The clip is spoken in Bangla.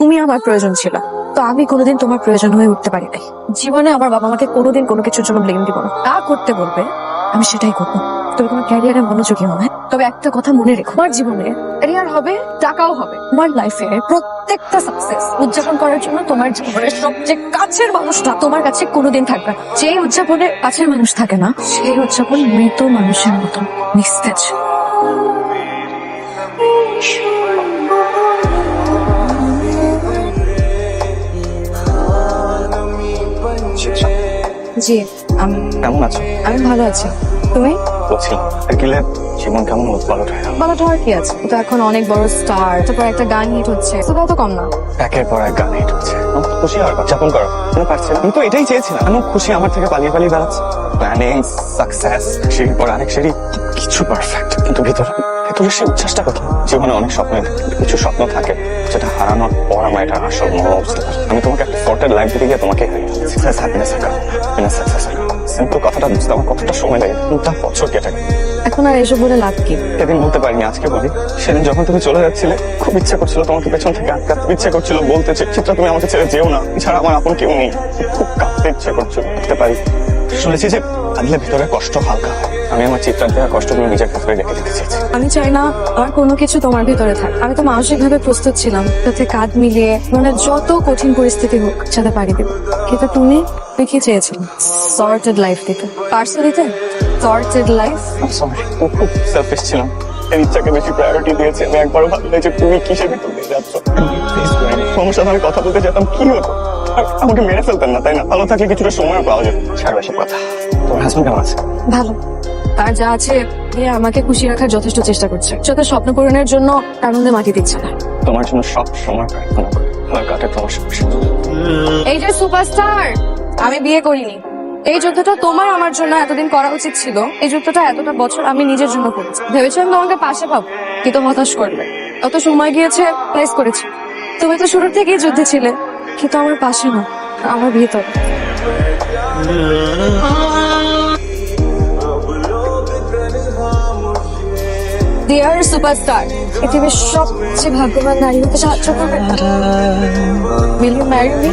তুমি আমার প্রয়োজন ছিল, তো আমি কোনোদিন তোমার প্রয়োজন হয়ে উঠতে পারি নাই। জীবনে আমার বাবা আমাকে কোনোদিন কোনো কিছুর জন্য ব্লেম দিব না, তা করতে বলবে আমি সেটাই করবো। তুমি তোমার ক্যারিয়ারে মনোযোগী হবে, তবে একটা কথা মনে রেখো, তোমার জীবনে ক্যারিয়ার হবে, টাকাও হবে। তোমার লাইফে প্রত্যেকটা সাকসেস উদযাপন করার জন্য তোমার জীবনের সবচেয়ে কাছের মানুষটা তোমার কাছে কোনোদিন থাকবে না। যেই উদযাপনে কাছের মানুষ থাকে না, সেই উদযাপন মৃত মানুষের মতো নিস্তেজ। জি, আমি কেমন আছো? আমি ভালো আছি। তুমি? বলছিলাম গেলে জীবন কেমন উৎপালট হয় না? ভালো হওয়ার কি আছে, তো এখন অনেক বড় স্টার, তারপর একটা গান হিট হচ্ছে, সেটাও তো কম না। একের পর এক গান হিট হচ্ছে, আমার তো খুশি হওয়ার কথা। যাপন করো, আমি পারছি না। আমি তো এটাই চেয়েছিলাম। আমি খুশি আমার থেকে পালিয়ে পালিয়ে বেড়াচ্ছে। প্ল্যানিং, সাকসেস, সিঁড়ির পর আরেক সিঁড়ি, কিছু পারফেক্ট, কিন্তু ভিতরে সেই উচ্ছ্বাসটা কোথায়? জীবনে অনেক স্বপ্ন থাকে, কিন্তু কিছু স্বপ্ন থাকে যেটা হারানোর পর আমার এটা আসল মর্ম বুঝতে পারি। আমি তোমাকে একটা সর্টেড লাইফ দিতে গিয়ে তোমাকে সাকসেস হ্যাপিনেসের কারণ সাকসেস সিম্পল কথাটা বুঝতে আমার কতটা সময় লাগে, 2টা বছর কেটে গেল। এখন আর এসব বলে লাভ কি? সেদিন বলতে পারিনি, আজকে বলি। সেদিন যখন তুমি চলে যাচ্ছিলে, খুব ইচ্ছা করছিল তোমাকে পেছন থেকে আটকাতে, ইচ্ছে করছিল বলতে, চিত্রা তুমি আমাকে ছেড়ে যেও না, এছাড়া আমার আপন কেউ নেই। খুব কাঁদতে ইচ্ছে করছিল, বুঝতে পারি। শুনেছি যে কাঁদলে ভিতরে কষ্ট হালকা হয়। আমি আমার চিত্রার দেওয়া কষ্টগুলো নিজের ভেতরে রেখে দিতে চেয়েছি। আমি চাই না আর কোনো কিছু তোমার ভিতরে থাক। আমি তো মানসিক ভাবে প্রস্তুত ছিলাম, যাতে কাঁধ মিলিয়ে মানে যত কঠিন পরিস্থিতি হোক সাথে পাড়ি দেব। কিন্তু তুমি কি চেয়েছিলে? সর্টেড লাইফ দিতে পারছো দিতে? Sorted life? সরি, তুমি খুব সেলফিশ ছিলাম। এর ইচ্ছাকে বেশি প্রায়োরিটি দিয়েছি। আমি একবারও ভাবলে যে তুমি কিসের ভিতর দিয়ে যাচ্ছ। তোমার সাথে আমি কথা বলতে যেতাম, কি হতো? আমাকে মেরে ফেলতেন না, তাই না? ভালো থাকলে কিছুটা সময়ও পাওয়া যেত। ছাড় বেশি কথা। তোমার হাজবেন্ড কেমন আছে? ভালো, তার যা আছে এ আমাকে খুশি রাখার যথেষ্ট চেষ্টা করছে। যত স্বপ্ন পূরণের জন্য তার মধ্যে মাটি দিচ্ছে না। তোমার জন্য সব সময় প্রার্থনা করি, আমার কাটে তোমার সাথে। এই যে সুপারস্টার, আমি বিয়ে করিনি। এই যুদ্ধটা তোমার আমার জন্য এতদিন করা উচিত ছিল। এই যুদ্ধটা এতটা বছর আমি নিজের জন্য করেছি। ভেবেছিলাম তোমাকে পাশে পাবো, কিন্তু হতাশ করবে। অত সময় গিয়েছে, প্লেস করেছি। তুমি তো শুরু থেকেই যুদ্ধে ছিলে, কিন্তু আমার পাশে না, আমার ভিতর। ডিয়ার সুপারস্টার, পৃথিবীর সবচেয়ে ভাগ্যবান নারী হতে সাহায্য করবে। Will you marry me?